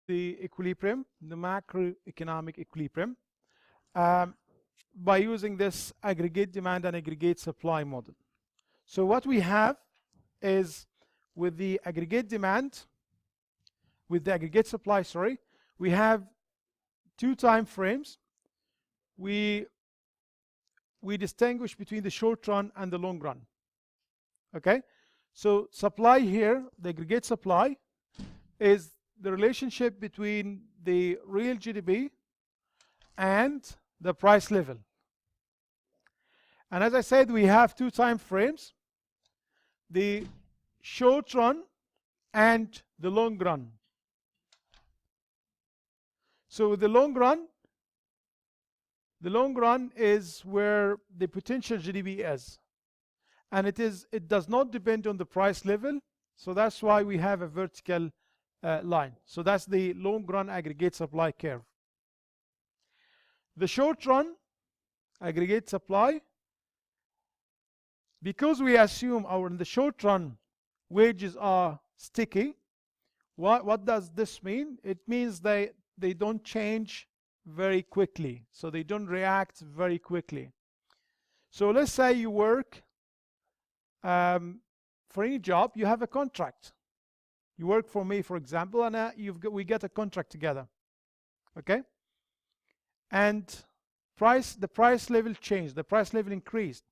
the equilibrium, the macroeconomic equilibrium, by using this aggregate demand and aggregate supply model. So what we have is, with the aggregate demand, with the aggregate supply, sorry, we have two time frames. We distinguish between the short run and the long run. Okay, so supply here, the aggregate supply, is the relationship between the real GDP and the price level. And as I said, we have two time frames, the short run and the long run. So the long run is where the potential GDP is, and it does not depend on the price level, so that's why we have a vertical line. So that's the long run aggregate supply curve. The short run aggregate supply, because we assume in the short run wages are sticky, what does this mean? It means they don't change very quickly, so they don't react very quickly. So let's say you work for any job, you have a contract. You work for me, for example, and we get a contract together. Okay, and the price level changed, the price level increased,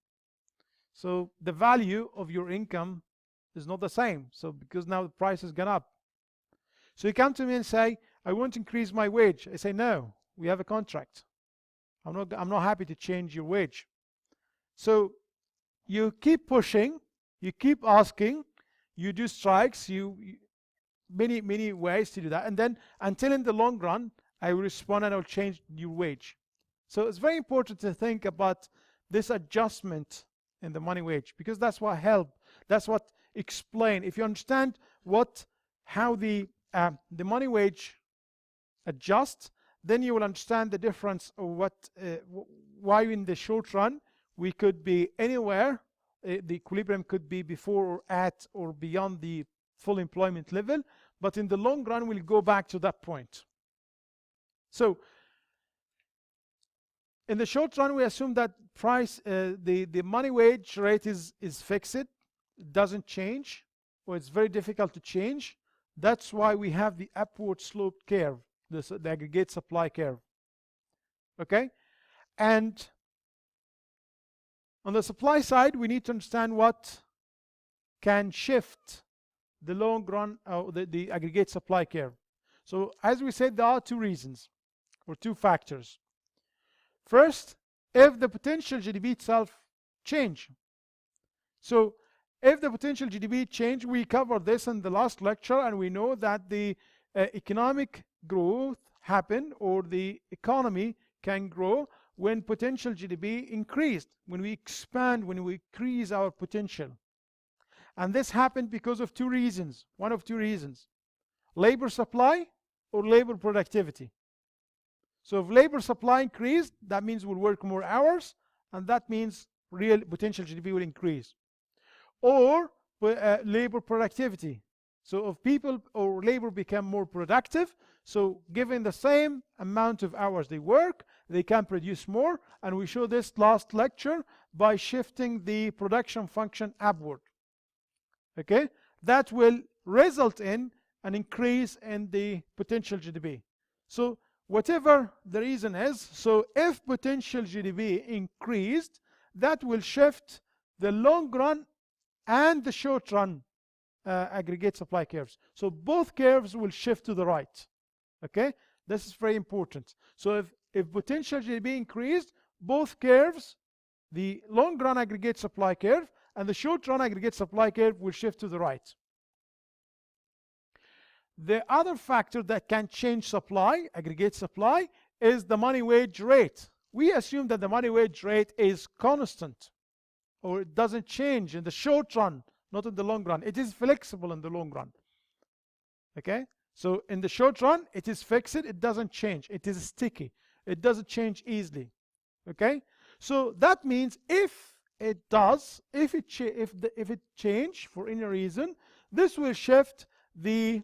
so the value of your income is not the same, so because now the price has gone up. So you come to me and say, I want to increase my wage. I say, no, we have a contract. I'm not happy to change your wage. So you keep pushing, you keep asking, you do strikes, many ways to do that, and then until in the long run I will respond and I'll change your wage. So it's very important to think about this adjustment in the money wage, because that's what explain. If you understand how the money wage adjusts, then you will understand the difference of why in the short run we could be anywhere. The equilibrium could be before or at or beyond the full employment level, but in the long run we'll go back to that point. So in the short run we assume that the money wage rate is fixed, it doesn't change, or it's very difficult to change. That's why we have the upward sloped curve, the aggregate supply curve. Okay, and on the supply side we need to understand what can shift the long run, the aggregate supply curve. So as we said, there are two reasons or two factors. First, if the potential GDP itself change. So if the potential GDP change, we covered this in the last lecture, and we know that the economic growth happen, or the economy can grow when potential GDP increased, when we expand, when we increase our potential. And this happened because of two reasons, one of two reasons: labor supply or labor productivity. So if labor supply increased, that means we'll work more hours, and that means real potential GDP will increase. Or labor productivity. So if people or labor become more productive, so given the same amount of hours they work, they can produce more, and we showed this last lecture by shifting the production function upward. Okay, that will result in an increase in the potential GDP. So whatever the reason is, so if potential GDP increased, that will shift the long run and the short run aggregate supply curves. So both curves will shift to the right. Okay, this is very important. So if potential GDP increased, both curves, the long run aggregate supply curve and the short run aggregate supply curve, will shift to the right. The other factor that can change supply, aggregate supply, is the money wage rate. We assume that the money wage rate is constant, or it doesn't change in the short run, not in the long run. It is flexible in the long run. Okay, so in the short run it is fixed, it doesn't change, it is sticky, it doesn't change easily. Okay, so that means if it change for any reason, this will shift the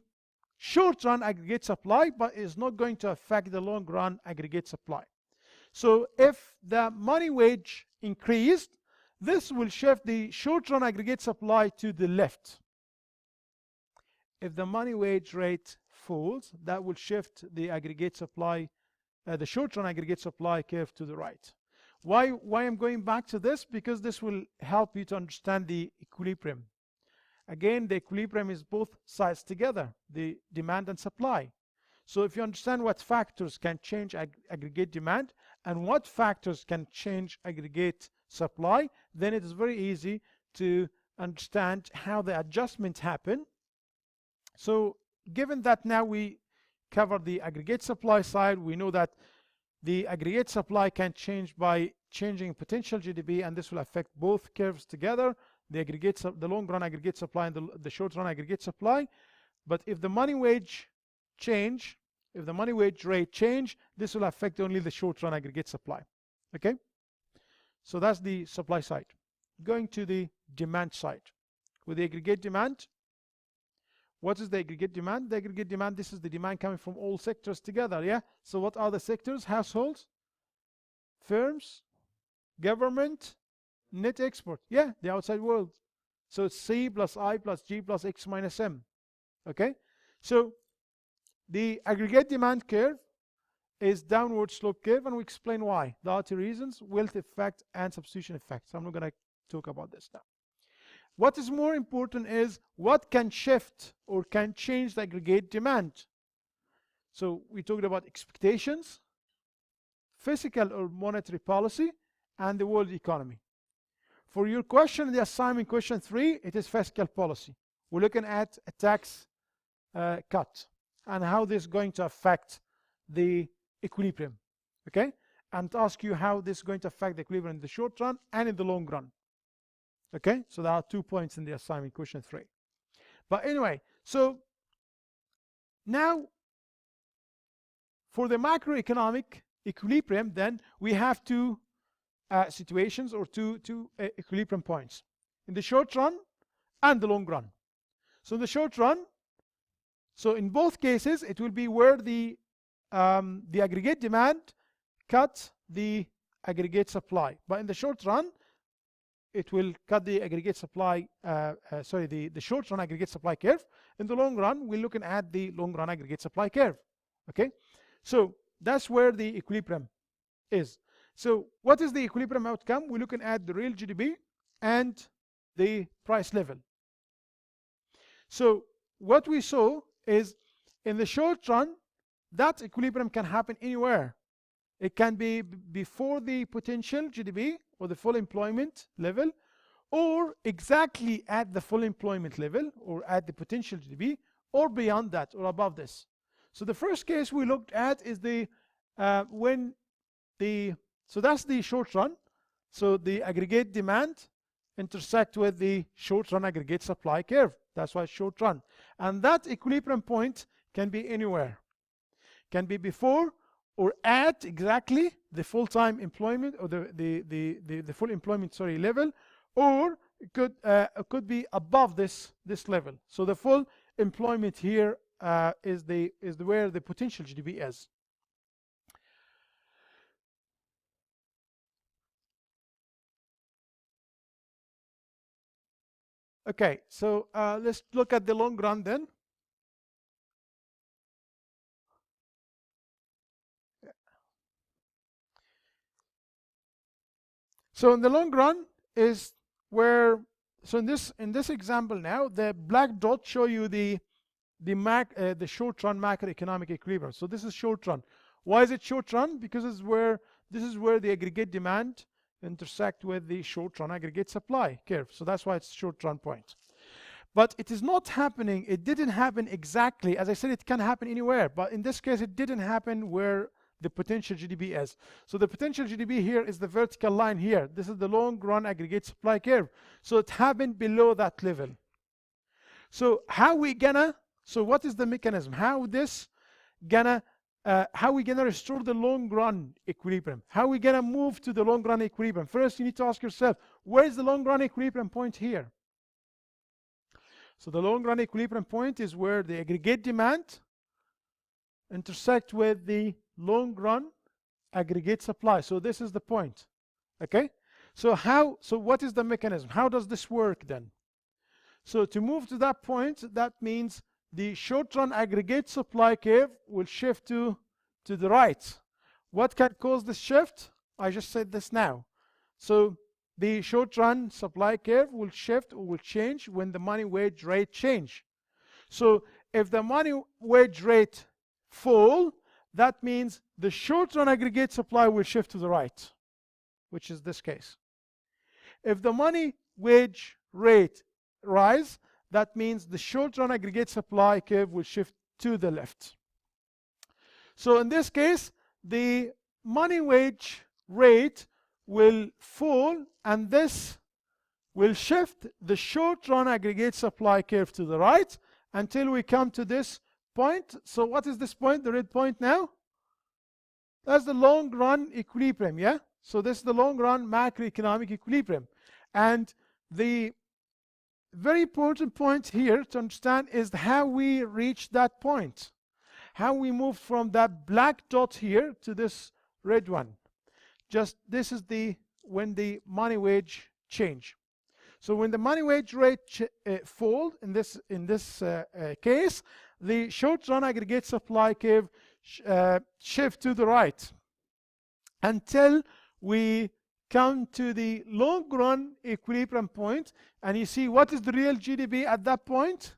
short-run aggregate supply, but is not going to affect the long-run aggregate supply. So if the money wage increased, this will shift the short-run aggregate supply to the left. If the money wage rate falls, that will shift the aggregate supply, the short-run aggregate supply curve to the right. Why I'm going back to this? Because this will help you to understand the equilibrium. Again, the equilibrium is both sides together, the demand and supply. So if you understand what factors can change aggregate demand and what factors can change aggregate supply, then it is very easy to understand how the adjustments happen. So given that now we cover the aggregate supply side, we know that the aggregate supply can change by changing potential GDP, and this will affect both curves together, the long-run aggregate supply and the short-run aggregate supply. But if the money wage change, if the money wage rate change, this will affect only the short-run aggregate supply. Okay? So that's the supply side. Going to the demand side. With the aggregate demand, what is the aggregate demand? The aggregate demand, this is the demand coming from all sectors together, yeah? So what are the sectors? Households, firms, government, net export, yeah, the outside world. So it's C plus I plus G plus X minus M, okay? So the aggregate demand curve is downward slope curve, and we explain why. There are two reasons: wealth effect and substitution effect. So I'm not going to talk about this now. What is more important is what can shift or can change the aggregate demand. So we talked about expectations, fiscal or monetary policy, and the world economy. For your question, the assignment question 3, it is fiscal policy. We're looking at a tax cut and how this is going to affect the equilibrium, okay? And ask you how this is going to affect the equilibrium in the short run and in the long run. Okay, so there are 2 points in the assignment question 3. But anyway, so now for the macroeconomic equilibrium, then we have two situations or two equilibrium points in the short run and the long run. So in the short run, so in both cases, it will be where the aggregate demand cuts the aggregate supply. But in the short run, it will cut the aggregate supply, the short run aggregate supply curve. In the long run, we're looking at the long run aggregate supply curve. Okay, so that's where the equilibrium is. So what is the equilibrium outcome? We're looking at the real GDP and the price level. So what we saw is in the short run, that equilibrium can happen anywhere. It can be before the potential GDP or the full employment level, or exactly at the full employment level or at the potential GDP, or beyond that or above this. So the first case we looked at is the so that's the short run. So the aggregate demand intersect with the short run aggregate supply curve. That's why it's short run. And that equilibrium point can be anywhere. Can be before or at exactly the full-time employment or the full employment level, or it could be above this level. So the full employment here is where the potential GDP is. Okay, so let's look at the long run then. So in the long run is where, so in this example now, the black dots show you the short run macroeconomic equilibrium. So this is short run. Why is it short run? Because this is where the aggregate demand intersect with the short run aggregate supply curve. So that's why it's short run point. But it is not happening, it didn't happen exactly. As I said, it can happen anywhere, but in this case it didn't happen where the potential GDP is. So the potential GDP here is the vertical line here. This is the long run aggregate supply curve. So it happened below that level. So so what is the mechanism? How we gonna restore the long run equilibrium? How we gonna move to the long run equilibrium? First, you need to ask yourself, where is the long run equilibrium point here? So the long run equilibrium point is where the aggregate demand intersect with the long run aggregate supply. So this is the point. Okay, so what is the mechanism? How does this work then? So to move to that point, that means the short run aggregate supply curve will shift to the right. What can cause this shift? I just said this now. So the short run supply curve will shift or will change when the money wage rate change. So if the money wage rate fall, that means the short run aggregate supply will shift to the right, which is this case. If the money wage rate rise, that means the short run aggregate supply curve will shift to the left. So in this case, the money wage rate will fall, and this will shift the short run aggregate supply curve to the right until we come to this point. So what is this point, the red point now? That's the long run equilibrium, yeah? So this is the long run macroeconomic equilibrium. And the very important point here to understand is how we reach that point. How we move from that black dot here to this red one. Just this is when the money wage change. So when the money wage rate fall in this case, the short run aggregate supply curve shift to the right until we come to the long run equilibrium point. And you see, what is the real GDP at that point?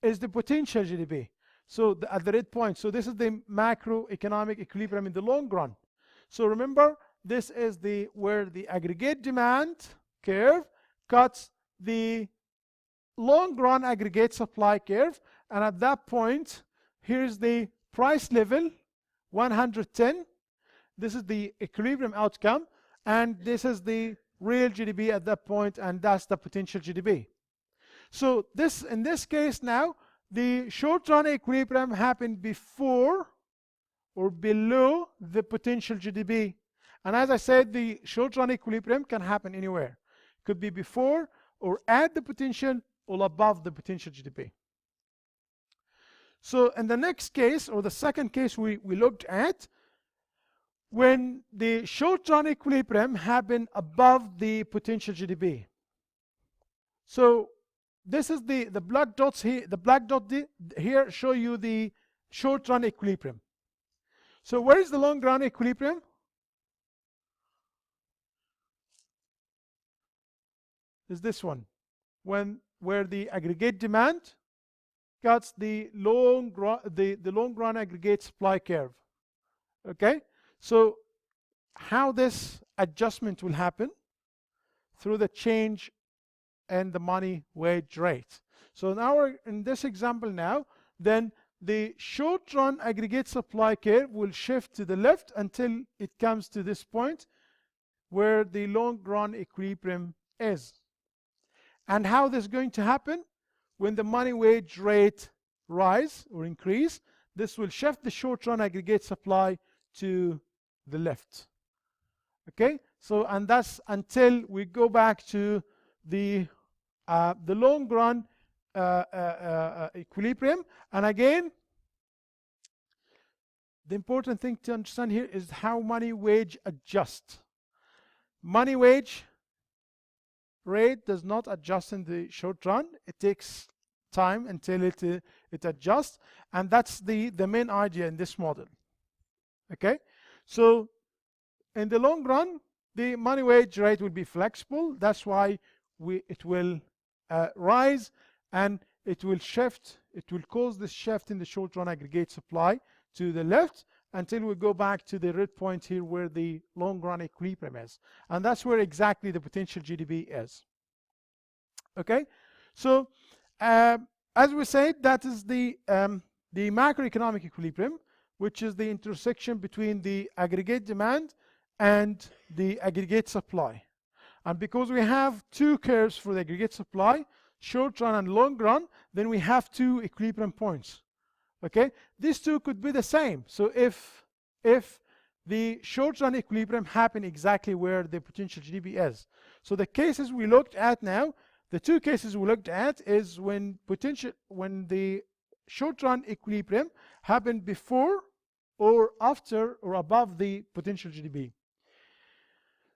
Is the potential GDP. So at the red point. So this is the macroeconomic equilibrium in the long run. So remember, this is where the aggregate demand curve cuts the long run aggregate supply curve, and at that point, here's the price level 110. This is the equilibrium outcome, and this is the real GDP at that point, and that's the potential GDP. So in this case now, the short run equilibrium happened before or below the potential GDP. And as I said, the short run equilibrium can happen anywhere. It could be before or at the potential or above the potential GDP. So in the next case, or the second case we looked at, when the short run equilibrium happened above the potential GDP. So this is the black dots here. The black dot here show you the short run equilibrium. So where is the long run equilibrium? Is this one, where the aggregate demand cuts the long run aggregate supply curve. Okay, so how this adjustment will happen? Through the change in the money wage rate. So in this example now, then the short run aggregate supply curve will shift to the left until it comes to this point where the long run equilibrium is. And how this is going to happen? When the money wage rate rise or increase, this will shift the short run aggregate supply to the left. Okay, so and that's until we go back to the long run equilibrium. And again, the important thing to understand here is how money wage adjusts. Money wage rate does not adjust in the short run. It takes time until it adjusts, and that's the main idea in this model. Okay, so in the long run, the money wage rate will be flexible. That's why it will rise, and it will shift. It will cause this shift in the short run aggregate supply to the left until we go back to the red point here where the long run equilibrium is. And that's where exactly the potential GDP is. Okay, so as we said, that is the macroeconomic equilibrium, which is the intersection between the aggregate demand and the aggregate supply. And because we have two curves for the aggregate supply, short run and long run, then we have two equilibrium points. Okay, these two could be the same. So if the short run equilibrium happen exactly where the potential GDP is. So the cases we looked at now, the two cases we looked at is when the short-run equilibrium happened before or after or above the potential GDP.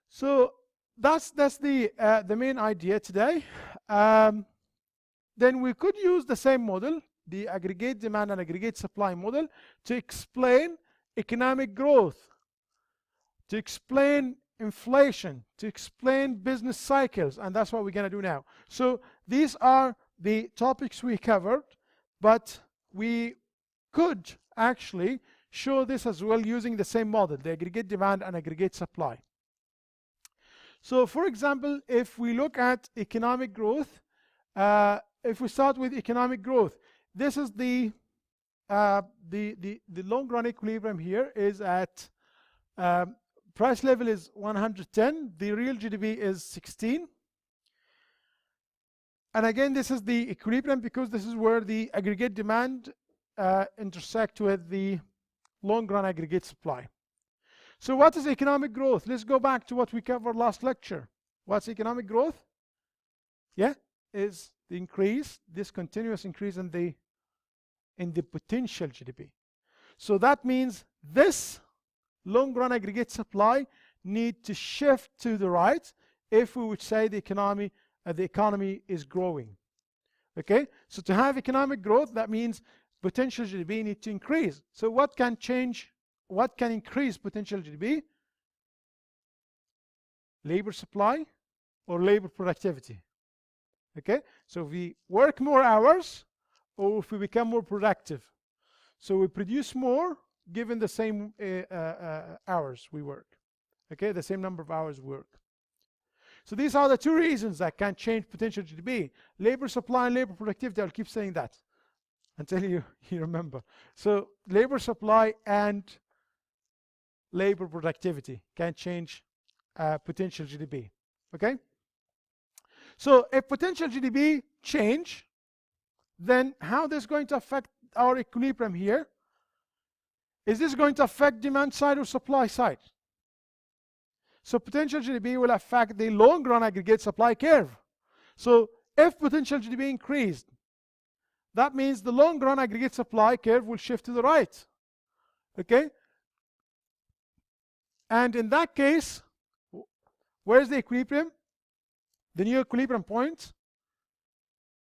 So that's the main idea today. Then we could use the same model, the aggregate demand and aggregate supply model, to explain economic growth, to explain inflation, to explain business cycles, and that's what we're going to do now. So these are the topics we covered, but we could actually show this as well using the same model, the aggregate demand and aggregate supply. So for example, if we look at economic growth, if we start with economic growth, this is the long run equilibrium here is at price level is 110, the real GDP is 16. And again, this is the equilibrium because this is where the aggregate demand intersect with the long run aggregate supply. So what is economic growth? Let's go back to what we covered last lecture. What's economic growth? Yeah, is the increase, this continuous increase in the potential GDP. So that means this long run aggregate supply need to shift to the right if we would say the economy is growing. Okay, so to have economic growth, that means potential GDP need to increase. So what can change? What can increase potential GDP? Labor supply or labor productivity. Okay, so if we work more hours or if we become more productive. So we produce more given the same hours we work. Okay, the same number of hours we work. So these are the two reasons that can change potential GDP. Labor supply and labor productivity, I'll keep saying that until you remember. So labor supply and labor productivity can change potential GDP. Okay? So if potential GDP change, then how this is going to affect our equilibrium here? Is this going to affect demand side or supply side? So potential GDP will affect the long run aggregate supply curve. So if potential GDP increased, that means the long run aggregate supply curve will shift to the right. Okay? And in that case, where's the equilibrium? The new equilibrium point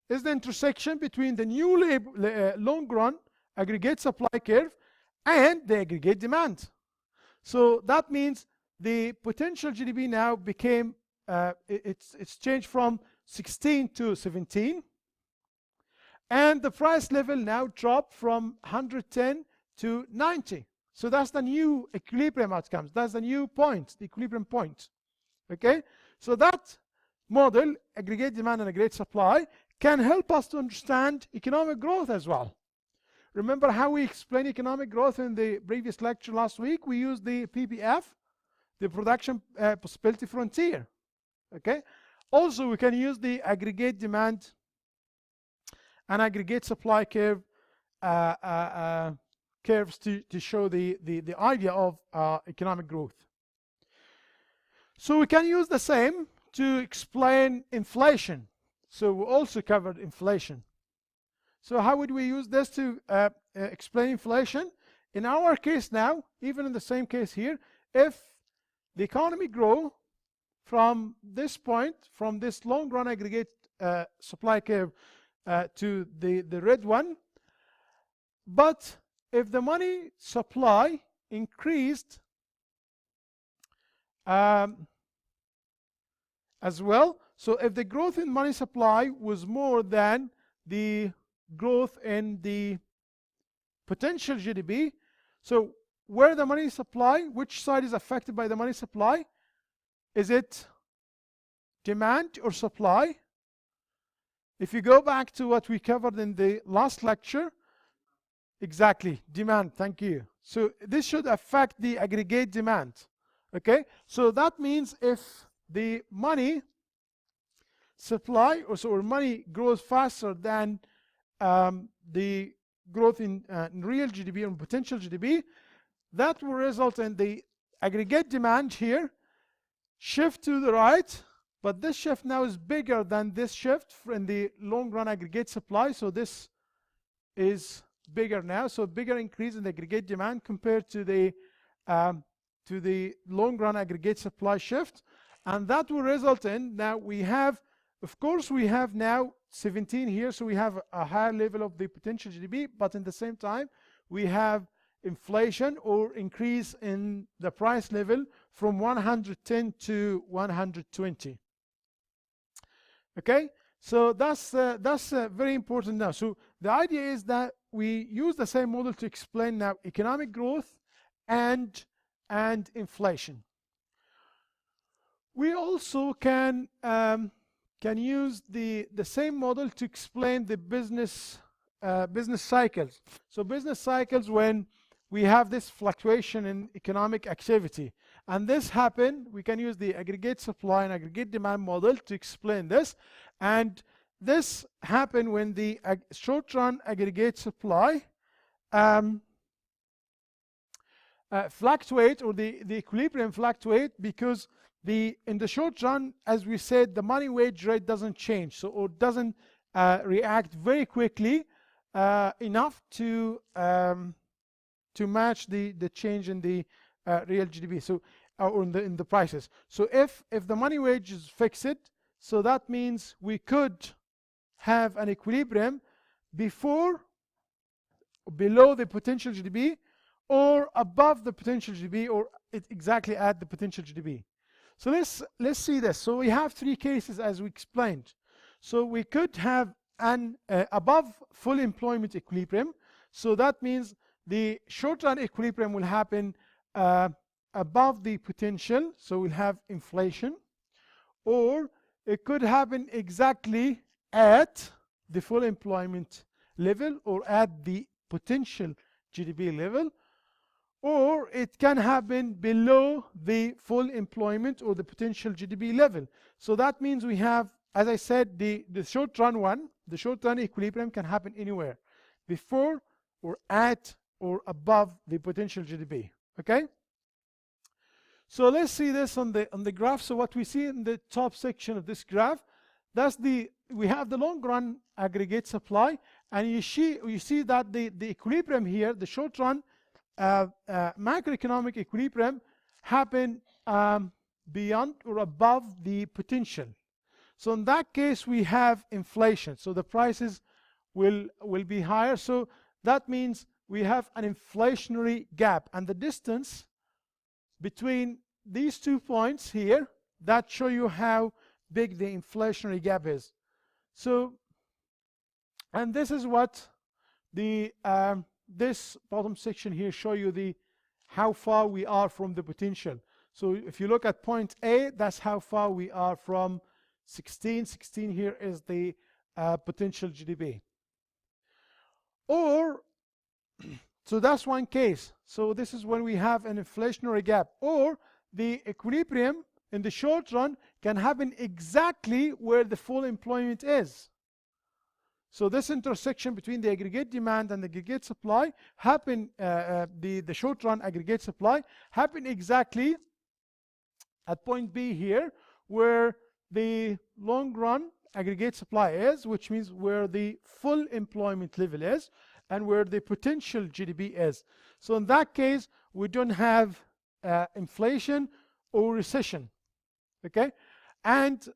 is the intersection between the new long run aggregate supply curve and the aggregate demand. So that means the potential GDP now became, it's changed from 16 to 17. And the price level now dropped from 110 to 90. So that's the new equilibrium outcomes. That's the new point, the equilibrium point. Okay? So that model, aggregate demand and aggregate supply, can help us to understand economic growth as well. Remember how we explained economic growth in the previous lecture last week? We used the PPF, the production possibility frontier. Okay? Also, we can use the aggregate demand and aggregate supply curve curves to show the idea of economic growth. So we can use the same to explain inflation. So we also covered inflation. So how would we use this to explain inflation? In our case now, even in the same case here, if the economy grow from this point, from this long run aggregate supply curve to the red one, but if the money supply increased as well, so if the growth in money supply was more than the growth in the potential GDP, so where the money supply, which side is affected by the money supply? Is it demand or supply? If you go back to what we covered in the last lecture, exactly, demand, thank you. So this should affect the aggregate demand. Okay, so that means if the money supply or money grows faster than the growth in real GDP and potential GDP, that will result in the aggregate demand here shift to the right but this shift now is bigger than this shift in the long run aggregate supply. So this is bigger now, so bigger increase in the aggregate demand compared to the long run aggregate supply shift, and that will result in, now we have, of course we have now 17 here, so we have a higher level of the potential GDP, but in the same time we have inflation or increase in the price level from 110 to 120. Okay, so that's very important now. So the idea is that we use the same model to explain now economic growth and inflation. We also can use the same model to explain the business cycles. So business cycles, when we have this fluctuation in economic activity, and this happen, we can use the aggregate supply and aggregate demand model to explain this. And this happen when the short-run aggregate supply fluctuate, or the equilibrium fluctuate, because in the short run, as we said, the money wage rate doesn't change, so or doesn't react very quickly enough to match the change in the real GDP, so or in the prices. So if the money wage is fixed, so that means we could have an equilibrium below the potential GDP, or above the potential GDP, or exactly at the potential GDP. So let's see this. So we have three cases as we explained. So we could have an above full employment equilibrium. So that means the short-run equilibrium will happen above the potential, so we'll have inflation. Or it could happen exactly at the full employment level, or at the potential GDP level. Or it can happen below the full employment or the potential GDP level. So that means we have, as I said, the short-run one, the short-run equilibrium can happen anywhere, before or at or above the potential GDP. Okay? So let's see this on the graph. So what we see in the top section of this graph, we have the long-run aggregate supply, and you see that the equilibrium here, the short-run macroeconomic equilibrium, happen beyond or above the potential. So in that case we have inflation, so the prices will be higher. So that means we have an inflationary gap, and the distance between these 2 points here, that show you how big the inflationary gap is. So, and this is what the this bottom section here show you how far we are from the potential. So if you look at point A, that's how far we are from 16. 16 here is the potential GDP. Or, so that's one case. So this is when we have an inflationary gap. Or the equilibrium in the short run can happen exactly where the full employment is. So this intersection between the aggregate demand and the aggregate supply happen, the short-run aggregate supply happen exactly at point B here, where the long-run aggregate supply is, which means where the full employment level is, and where the potential GDP is. So in that case, we don't have inflation or recession. Okay, and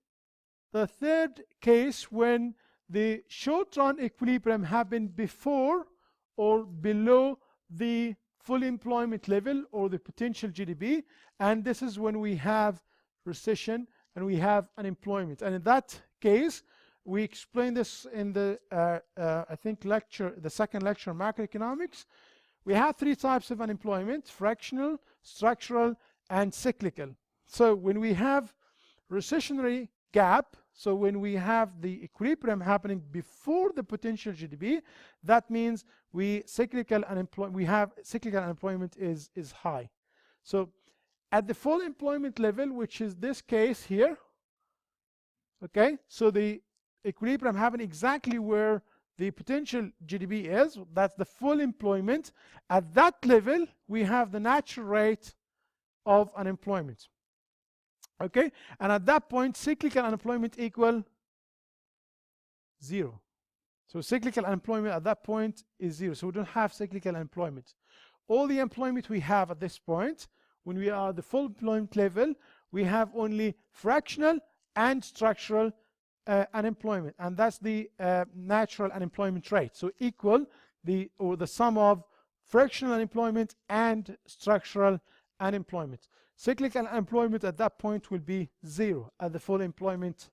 the third case, when the short-run equilibrium happen before or below the full employment level or the potential GDP, and this is when we have recession and we have unemployment. And in that case, we explain this in the I think the second lecture on macroeconomics. We have three types of unemployment: fractional, structural, and cyclical. So when we have recessionary gap, so when we have the equilibrium happening before the potential GDP, that means we have cyclical unemployment is high. So at the full employment level, which is this case here, okay, so the equilibrium happen exactly where the potential GDP is, that's the full employment. At that level, we have the natural rate of unemployment. Okay, and at that point cyclical unemployment equal 0. So cyclical unemployment at that point is 0. So we don't have cyclical unemployment. All the employment we have at this point, when we are at the full employment level, we have only fractional and structural unemployment, and that's the natural unemployment rate. So equal the sum of fractional unemployment and structural unemployment. Cyclical unemployment at that point will be 0 at the full employment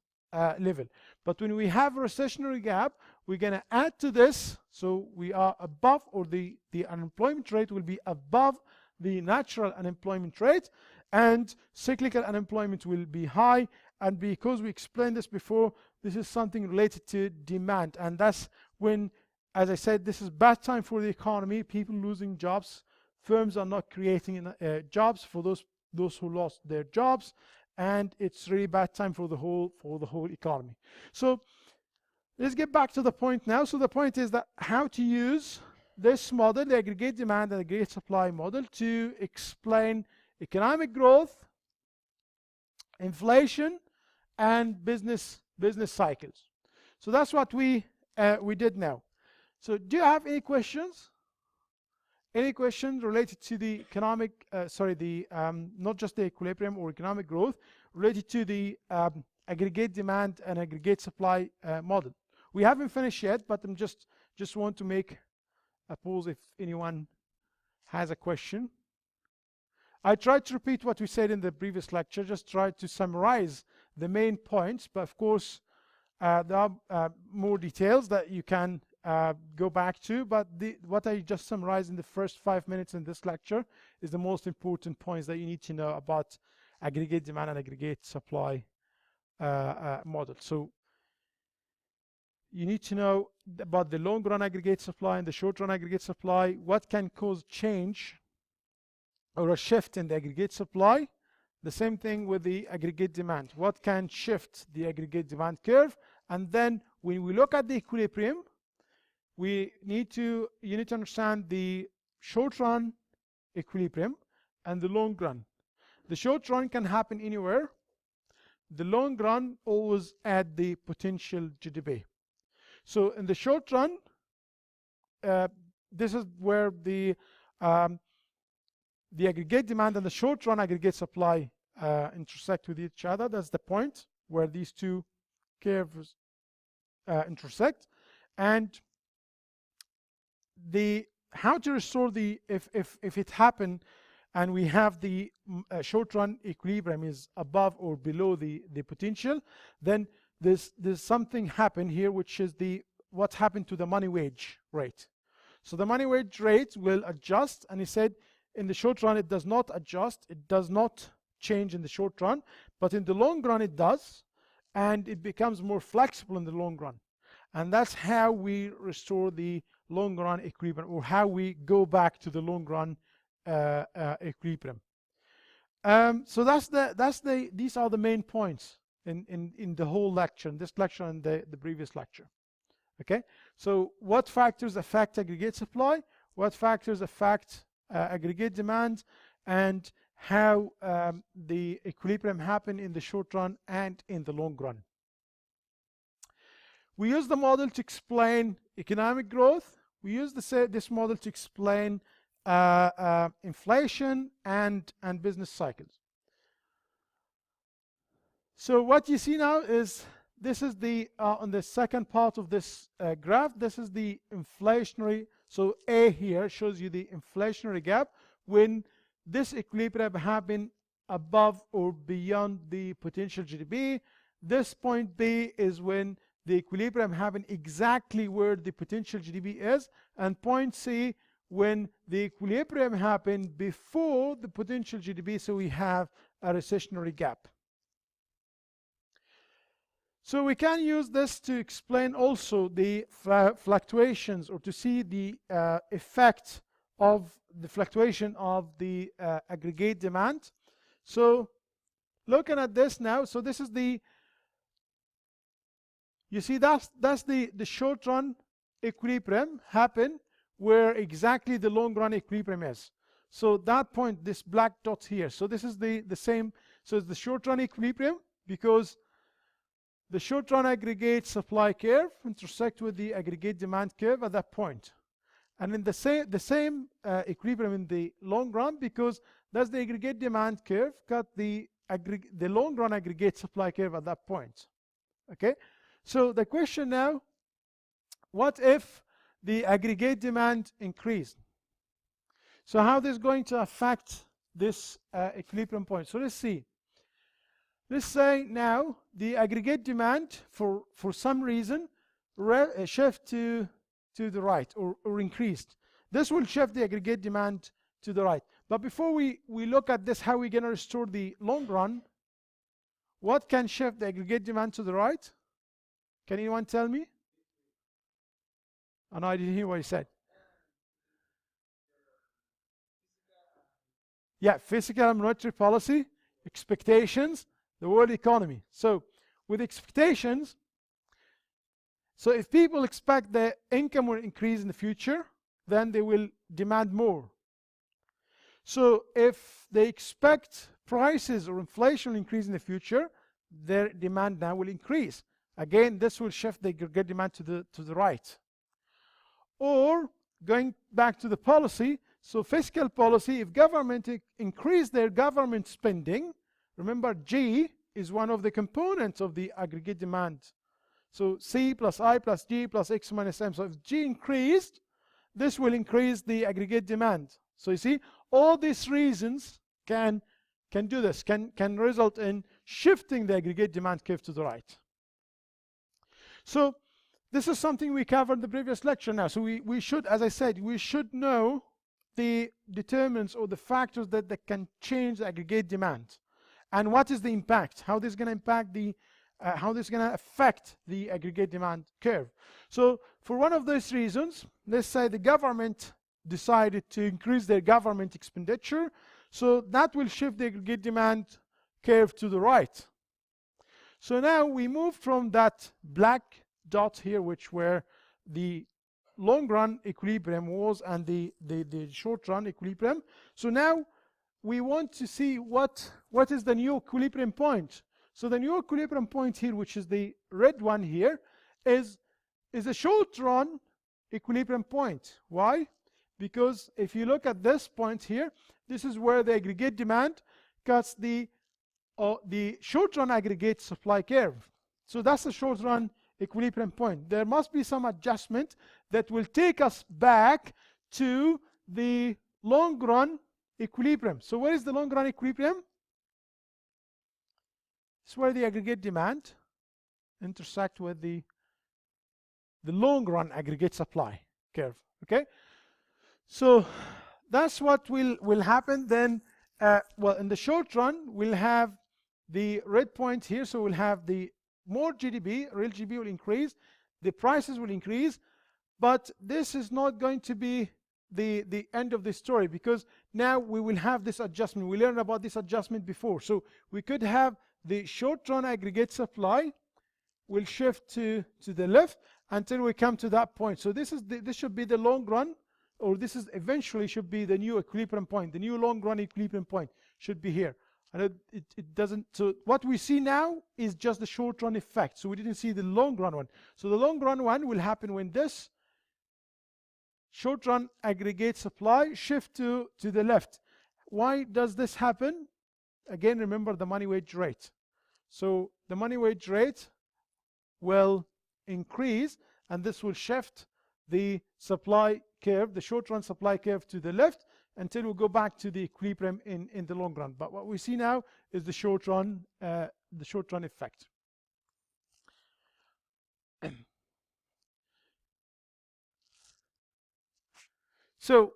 level. But when we have a recessionary gap, we're going to add to this, so we are above, or the unemployment rate will be above the natural unemployment rate, and cyclical unemployment will be high. And because we explained this before, this is something related to demand, and that's when, as I said, this is bad time for the economy, people losing jobs, firms are not creating jobs for those who lost their jobs, and it's really bad time for the whole economy. So let's get back to the point now. So the point is that how to use this model, the aggregate demand and aggregate supply model, to explain economic growth, inflation, and business cycles. So that's what we did now. So do you have any questions? Any questions related to the economic, not just the equilibrium or economic growth, related to the aggregate demand and aggregate supply model? We haven't finished yet, but I'm just want to make a pause if anyone has a question. I tried to repeat what we said in the previous lecture, just tried to summarize the main points, but of course there are more details that you can go back to, but what I just summarized in the first 5 minutes in this lecture is the most important points that you need to know about aggregate demand and aggregate supply model. So you need to know about the long run aggregate supply and the short run aggregate supply, what can cause change or a shift in the aggregate supply. The same thing with the aggregate demand, what can shift the aggregate demand curve. And then when we look at the equilibrium, you need to understand the short run equilibrium and the long run. The short run can happen anywhere. The long run always at the potential GDP. So in the short run, this is where the aggregate demand and the short run aggregate supply intersect with each other. That's the point where these two curves intersect. And how to restore the, if it happened and we have the short run equilibrium is above or below the potential, then there's something happened here, which is what happened to the money wage rate. So the money wage rate will adjust, and he said in the short run it does not adjust, it does not change in the short run, but in the long run it does, and it becomes more flexible in the long run. And that's how we restore the long run equilibrium, or how we go back to the long run equilibrium. So these are the main points in the whole lecture, in this lecture and the previous lecture. Okay, so what factors affect aggregate supply, what factors affect aggregate demand, and how the equilibrium happen in the short run and in the long run. We use the model to explain economic growth. We use this model to explain inflation and business cycles. So what you see now is, this is the on the second part of this graph, this is the inflationary. So A here shows you the inflationary gap when this equilibrium happen above or beyond the potential GDP. This point B is when the equilibrium happen exactly where the potential GDP is, and point C when the equilibrium happen before the potential GDP, so we have a recessionary gap. So we can use this to explain also the fluctuations, or to see the effect of the fluctuation of the aggregate demand. So looking at this now, so this is the, you see that's the short run equilibrium happen where exactly the long run equilibrium is. So that point, this black dot here, so this is the same. So it's the short-run equilibrium because the short-run aggregate supply curve intersects with the aggregate demand curve at that point. And in the same equilibrium in the long run, because that's the aggregate demand curve got the long run aggregate supply curve at that point. Okay, so the question now, what if the aggregate demand increased? So how this is going to affect this equilibrium point? So let's see. Let's say now the aggregate demand for some reason shift to the right or increased. This will shift the aggregate demand to the right. But before we look at this, how we're going to restore the long run, what can shift the aggregate demand to the right? Can anyone tell me? Oh, no, I didn't hear what he said. Yeah, fiscal and monetary policy, expectations, the world economy. So with expectations, so if people expect the income will increase in the future, then they will demand more. So if they expect prices or inflation will increase in the future, their demand now will increase. Again, this will shift the aggregate demand to the right. Or going back to the policy, so fiscal policy, if government increase their government spending, remember G is one of the components of the aggregate demand. So C plus I plus G plus X minus M. So if G increased, this will increase the aggregate demand. So you see, all these reasons can do this, can result in shifting the aggregate demand curve to the right. So this is something we covered in the previous lecture now. So we should, as I said, we should know the determinants or the factors that can change the aggregate demand. And what is the impact? How this is going to impact the, how this is going to affect the aggregate demand curve. So for one of those reasons, let's say the government decided to increase their government expenditure, so that will shift the aggregate demand curve to the right. So now we move from that black dot here, which were the long run equilibrium was and the short run equilibrium. So now we want to see what is the new equilibrium point. So the new equilibrium point here, which is the red one here, is a short run equilibrium point. Why? Because if you look at this point here, this is where the aggregate demand cuts the short run aggregate supply curve. So that's the short run equilibrium point. There must be some adjustment that will take us back to the long run equilibrium. So where is the long run equilibrium? It's where the aggregate demand intersect with the long run aggregate supply curve. Okay, so that's what will happen then. Well, in the short run, we'll have the red point here, so we'll have the more GDP, real GDP will increase, the prices will increase, but this is not going to be the end of the story, because now we will have this adjustment. We learned about this adjustment before. So we could have the short-run aggregate supply will shift to the left until we come to that point. So this should be the long run, or this is eventually should be the new equilibrium point. The new long-run equilibrium point should be here. And it doesn't, so what we see now is just the short run effect. So we didn't see the long run one. So the long run one will happen when this short run aggregate supply shift to the left. Why does this happen? Again, remember the money wage rate. So the money wage rate will increase, and this will shift the supply curve, the short run supply curve to the left, until we go back to the equilibrium in the long run. But what we see now is the short run effect. So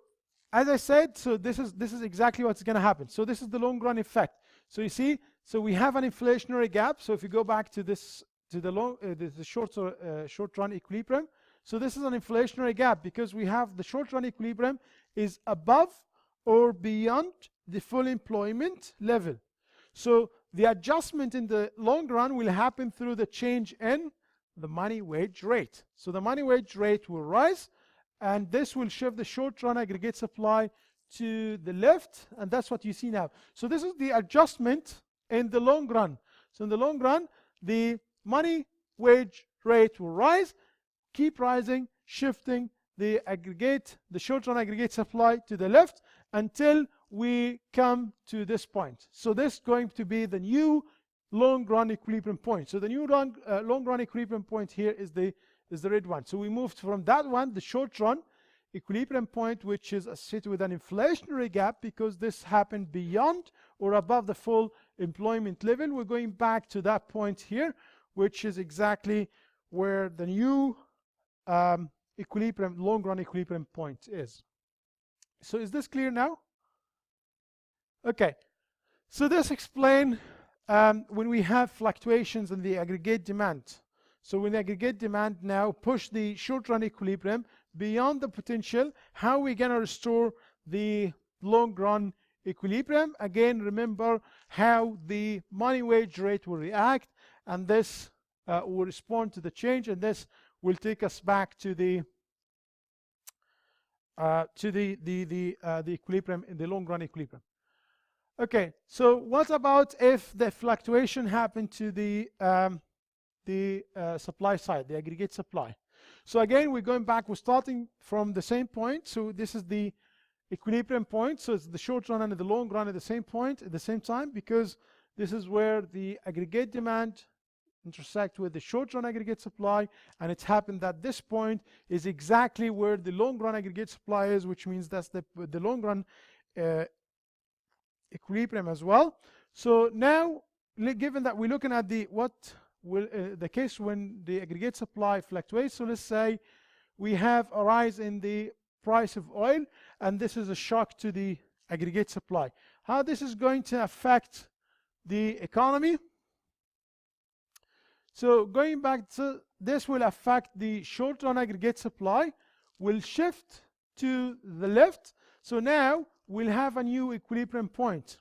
as I said, so this is exactly what's going to happen. So this is the long run effect. So you see, so we have an inflationary gap. So if you go back to this, to the short run equilibrium, so this is an inflationary gap because we have the short run equilibrium is above or beyond the full employment level. So the adjustment in the long run will happen through the change in the money wage rate. So the money wage rate will rise, and this will shift the short run aggregate supply to the left, and that's what you see now. So this is the adjustment in the long run. So in the long run, the money wage rate will rise, keep rising, shifting the short-run aggregate supply to the left until we come to this point. So this is going to be the new long-run equilibrium point. So the new long-run equilibrium point here is the red one. So we moved from that one, the short-run equilibrium point, which is associated with an inflationary gap because this happened beyond or above the full employment level. We're going back to that point here, which is exactly where the new long-run equilibrium point is. So is this clear now? Okay. So this explains when we have fluctuations in the aggregate demand. So when the aggregate demand now push the short-run equilibrium beyond the potential, how are we going to restore the long-run equilibrium? Again, remember how the money wage rate will react, and this will respond to the change, and this will take us back to the equilibrium, in the long-run equilibrium. Okay, so what about if the fluctuation happened to the supply side, the aggregate supply? So again, we're going back, we're starting from the same point. So this is the equilibrium point. So it's the short run and the long run at the same point, at the same time, because this is where the aggregate demand intersect with the short run aggregate supply, and it's happened that this point is exactly where the long run aggregate supply is, which means that's the long run equilibrium as well. So now, given that we're looking at the case when the aggregate supply fluctuates, so let's say we have a rise in the price of oil, and this is a shock to the aggregate supply. How this is going to affect the economy? So going back to this, will affect the short-run aggregate supply, will shift to the left. So now we'll have a new equilibrium point.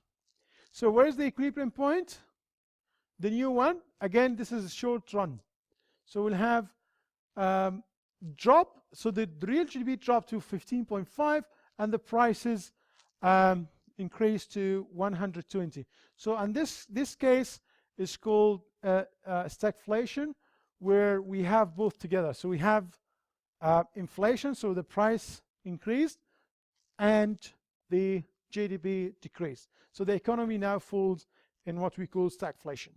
So where's the equilibrium point? The new one. Again, this is a short run. So we'll have drop. So the real GDP dropped to 15.5, and the prices increased to 120. So in this case is called stagflation, where we have both together. So we have inflation, so the price increased, and the GDP decreased. So the economy now falls in what we call stagflation.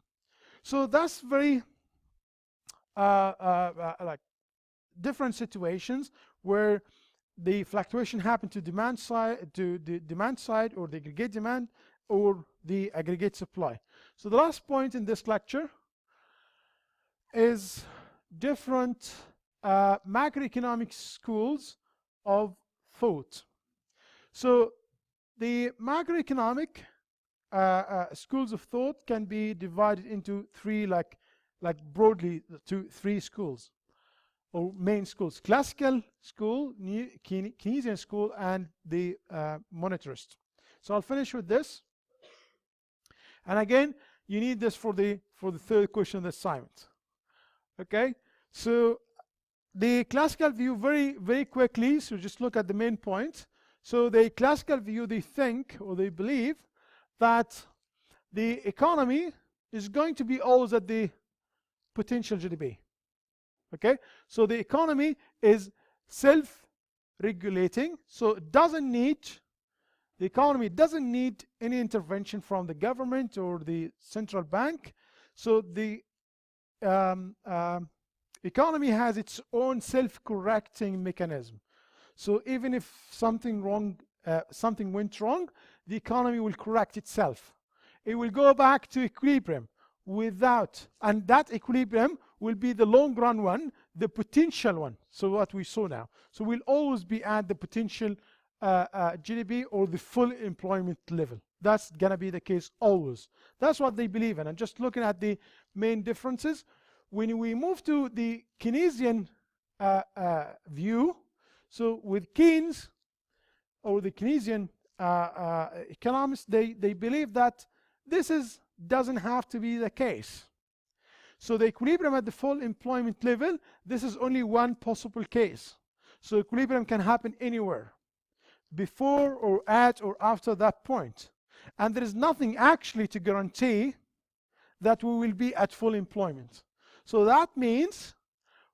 So that's very like different situations where the fluctuation happened to demand side, to the demand side, or the aggregate demand, or the aggregate supply. So the last point in this lecture is different macroeconomic schools of thought. So the macroeconomic schools of thought can be divided into three, like broadly, to three schools or main schools: classical school, Keynesian school, and the monetarist. So I'll finish with this. And again, you need this for the third question of the assignment. Okay, so the classical view, very quickly. So just look at the main point. So the classical view, they think, or they believe, that the economy is going to be always at the potential GDP. Okay, so the economy is self-regulating, so it doesn't need, the economy doesn't need any intervention from the government or the central bank. So the economy has its own self-correcting mechanism. So even if something went wrong, the economy will correct itself. It will go back to equilibrium and that equilibrium will be the long run one, the potential one. So what we saw now. So we'll always be at the potential GDP or the full employment level. That's gonna be the case always. That's what they believe in. And just looking at the main differences, when we move to the Keynesian view, so with Keynes, or the Keynesian economists, they believe that this doesn't have to be the case. So the equilibrium at the full employment level, this is only one possible case. So equilibrium can happen anywhere, before or at or after that point. And there is nothing actually to guarantee that we will be at full employment. So that means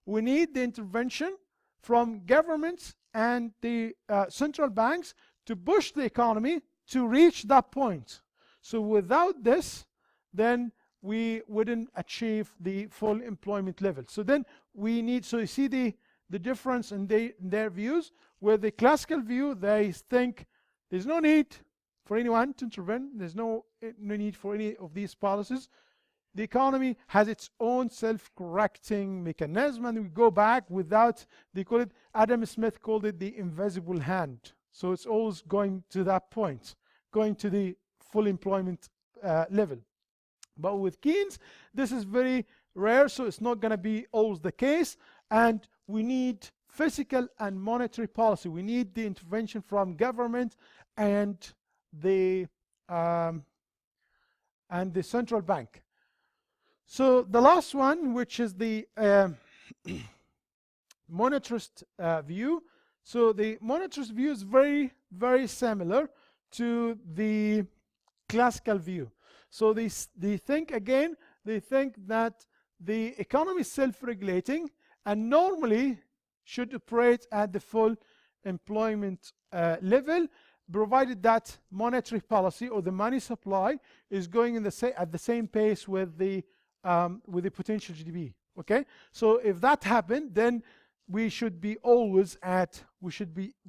we need the intervention from governments and the central banks to push the economy to reach that point. So without this, then we wouldn't achieve the full employment level. So then we need, so you see the difference in their views, where the classical view, they think there's no need for anyone to intervene, there's no need for any of these policies. The economy has its own self-correcting mechanism, and we go back without, they call it, Adam Smith called it the invisible hand. So it's always going to that point, going to the full employment level. But with Keynes, this is very rare, so it's not going to be always the case, and we need fiscal and monetary policy. We need the intervention from government and the central bank. So the last one, which is the monetarist view. So the monetarist view is very, very similar to the classical view. So they think, again, they think that the economy is self-regulating and normally should operate at the full employment level, provided that monetary policy or the money supply is going in at the same pace with the potential GDP. Okay, so if that happened, then we should be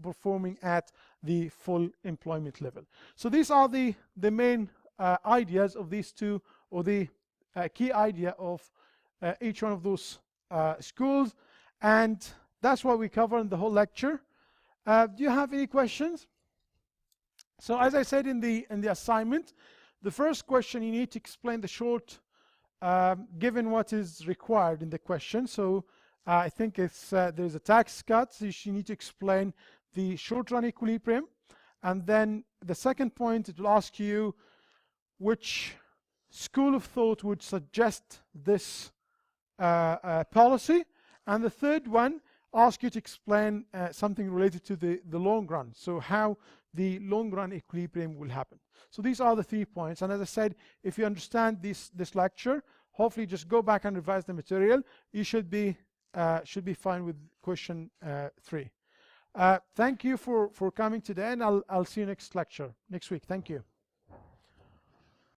performing at the full employment level. So these are the main ideas of these two, or the key idea of each one of those schools, and that's what we cover in the whole lecture. Do you have any questions? So as I said in the assignment, the first question, you need to explain the short, given what is required in the question. So I think it's there's a tax cut, so you need to explain the short-run equilibrium, and then the second point, it will ask you which school of thought would suggest this policy, and the third one ask you to explain something related to the long run, so how the long run equilibrium will happen. So these are the 3 points, and as I said, if you understand this lecture, hopefully just go back and revise the material. You should be fine with question 3. Thank you for coming today, and I'll see you next week. Thank you.